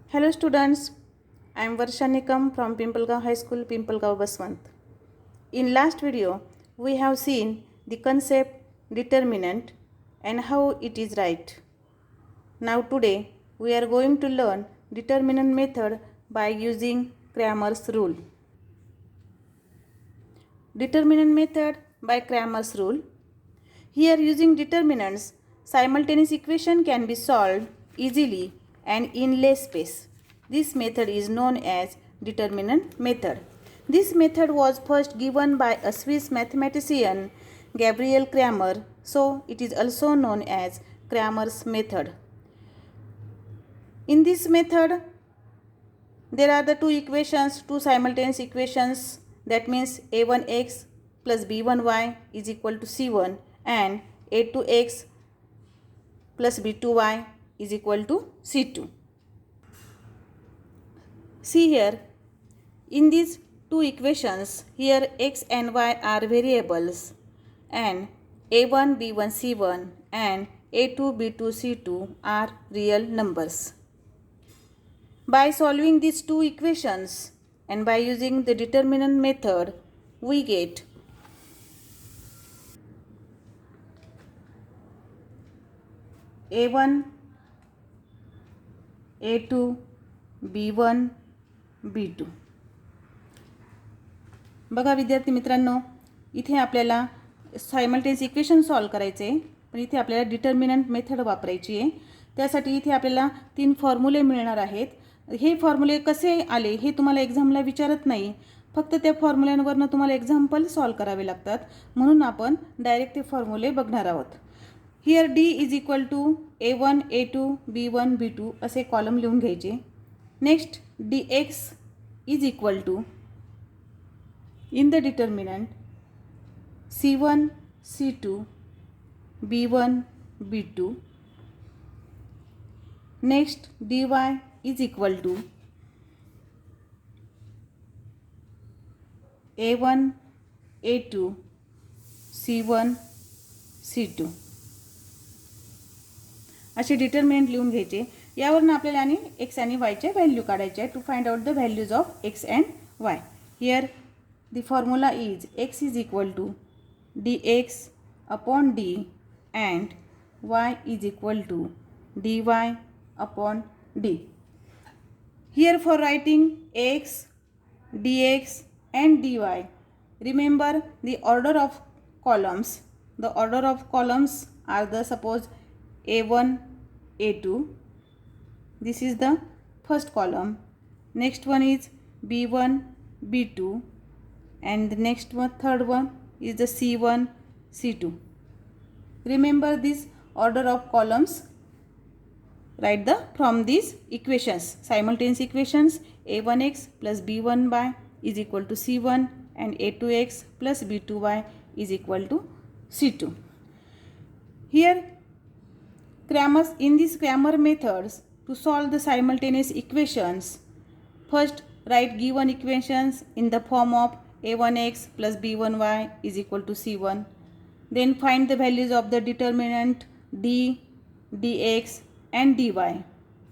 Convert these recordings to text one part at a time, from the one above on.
Hello students, I am Varsha Nikam from Pimpalgaon High School, Pimpalgaon Baswant. In last video, we have seen the concept determinant and how it is right. Now today, we are going to learn determinant method by using Cramer's rule. Determinant method by Cramer's rule. Here using determinants, simultaneous equation can be solved easily and in less space. This method is known as determinant method. This method was first given by a Swiss mathematician Gabriel Cramer, so it is also known as Cramer's method. In this method, there are the two simultaneous equations, that means a1x plus b1y is equal to c1 and a2x plus b2y is equal to c2. See here, in these two equations, here x and y are variables and a1, b1, c1 and a2, b2, c2 are real numbers. By solving these two equations and by using the determinant method, we get a1, a2, b1, b2. बघा विद्यार्थी मित्रांनो, इथे आपल्याला simultaneous equation solve करायचे आहे, पण इथे आपल्याला डिटर्मिनंट मेथड वापरायची आहे. त्यासाठी इथे आपल्याला 3 फॉर्म्युले मिळणार आहेत. हे फॉर्म्युले कसे आले हे तुम्हाला एक्झामला विचारत नाही, फक्त त्या फॉर्म्युल्यांवरनं तुम्हाला एक्झाम्पल सॉल्व करावे लागतात. म्हणून आपण डायरेक्ट ते फॉर्म्युले बघणार आहोत. Here D is equal to a1, a2, b1, b2 असे कॉलम लिहून घ्यायचे. Next dx is equal to in the determinant c1, c2, b1, b2. Next dy is equal to a1, a2, c1, c2 असे determinant लिहून घ्यायचे. यावरून आपल्याला आणि x आणि y चे व्हॅल्यू काढायचे आहे to find out the values of x and y. Here the formula is x is equal to dx upon d and y is equal to dy upon d. Here for writing x, dx and dy, remember the order of columns. The order of columns are the suppose a1, a2. This is the first column. Next one is b1, b2. And the next one, third one is the c1, c2. Remember this order of columns. Write the from these equations, simultaneous equations. a1x plus b1y is equal to c1 and a2x plus b2y is equal to c2. Here in this Cramer methods, to solve the simultaneous equations, first write given equations in the form of a1x plus b1y is equal to c1. Then find the values of the determinant d, dx and dy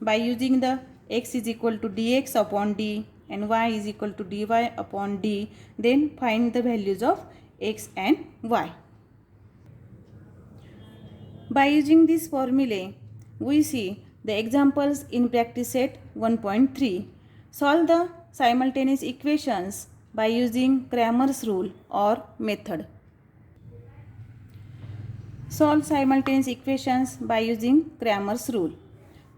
by using the x is equal to dx upon d and y is equal to dy upon d. Then find the values of x and y. By using this formulae, we see the examples in practice set 1.3. Solve the simultaneous equations by using Cramer's rule or method. Solve simultaneous equations by using Cramer's rule.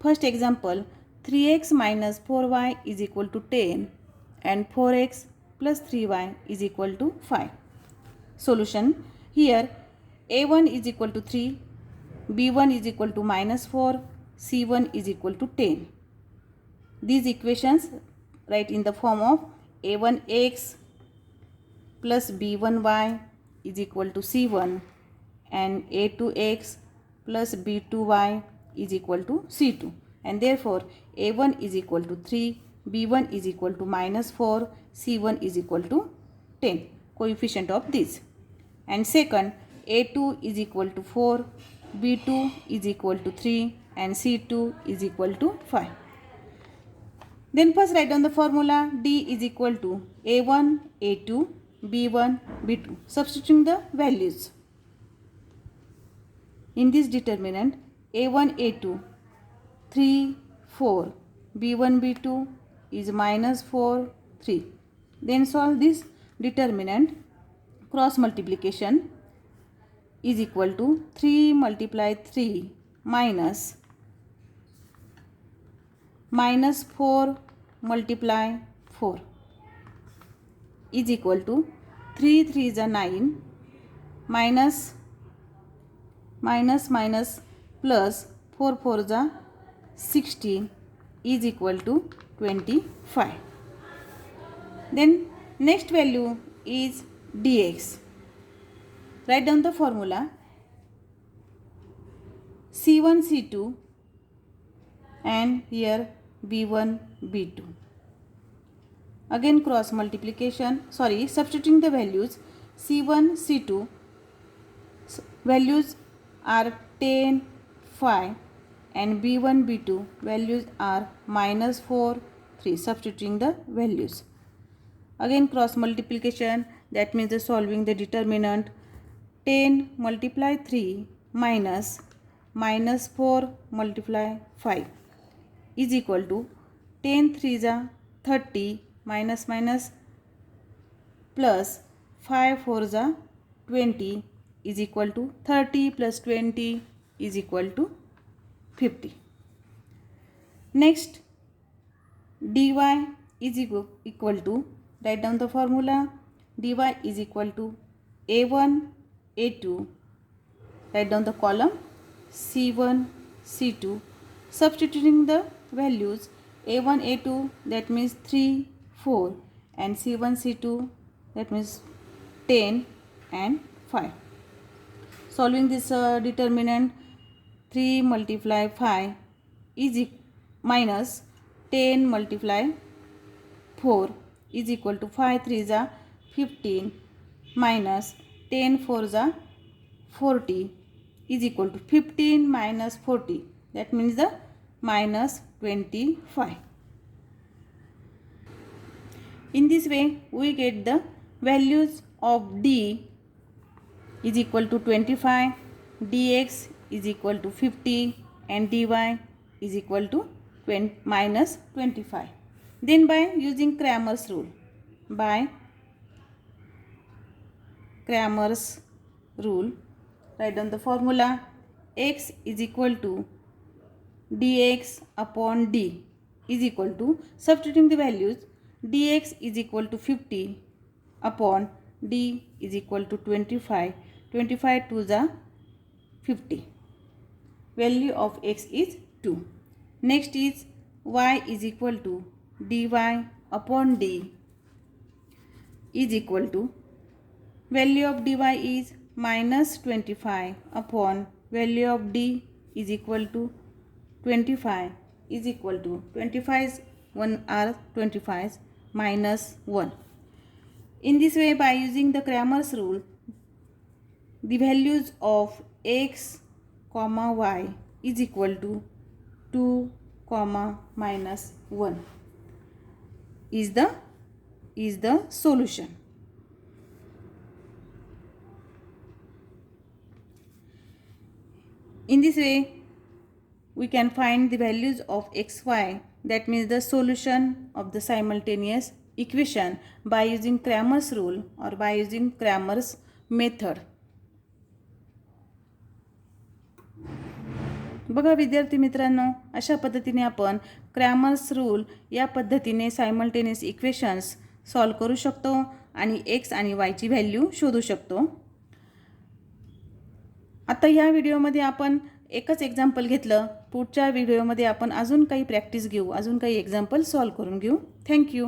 First example, 3x minus 4y is equal to 10 and 4x plus 3y is equal to 5. Solution. Here a1 is equal to 3, b1 is equal to minus 4, c1 is equal to 10. These equations write in the form of a1x plus b1y is equal to c1 and a2x plus b2y is equal to c2, and therefore a1 is equal to 3, b1 is equal to minus 4, c1 is equal to 10, coefficient of this. And second, a2 is equal to 4, b2 is equal to 3 and c2 is equal to 5. Then first write down the formula. D is equal to A1, A2, B1, B2. Substituting the values. In this determinant, A1, A2, 3, 4, B1, B2 is -4, 3. Then solve this determinant. Cross multiplication is equal to 3 multiply 3 minus 4 multiply 4 is equal to 3 3 is a 9 minus plus 4 4 is a 16 is equal to 25. Then next value is dx. Write down the formula. C1 C2 and here B1 B2. Again cross multiplication, substituting the values. C1 C2 values are 10, 5 and B1 B2 values are -4, 3. Substituting the values. Again cross multiplication, that means the solving the determinant. 10 multiply 3 minus 4 multiply 5 is equal to 10 3 is a 30 minus plus 5 4 is a 20 is equal to 30 plus 20 is equal to 50. Next, dy is equal to, write down the formula. Dy is equal to A1 A2, write down the column C1 C2, substituting the values. A1 A2 that means 3 4 and C1 C2 that means 10 and 5. Solving this determinant, 3 multiply 5 is minus 10 multiply 4 is equal to 5 3 is a 15 minus 10 4 is a 40 is equal to 15 minus 40, that means the minus 25. In this way we get the values of d is equal to 25, dx is equal to 50 and dy is equal to minus 25. Then by using Cramer's rule, write down the formula. X is equal to dx upon d is equal to, substituting the values. Dx is equal to 50 upon d is equal to 25. 25 to the 50. Value of x is 2. Next is y is equal to dy upon d is equal to, value of dy is minus 25 upon value of d is equal to 25 is equal to 25 1 are 25 minus 1. In this way, by using the Cramer's rule, the values of x comma y is equal to 2 comma minus 1 is the solution. In this way we can find the values of x, y, that means the solution of the simultaneous equation, by using Cramer's rule or by using Cramer's method. बघा विद्यार्थी मित्रांनो, अशा पद्धतीने आपण Cramer's rule या पद्धतीने simultaneous equations solve करू शकतो आणि x आणि y ची व्हॅल्यू शोधू शकतो. आता या व्हिडिओमध्ये आपण एकच एक्झाम्पल घेतलं. पुढच्या व्हिडिओमध्ये आपण अजून काही प्रॅक्टिस घेऊ, अजून काही एक्झाम्पल सॉल्व करून घेऊ. थँक्यू.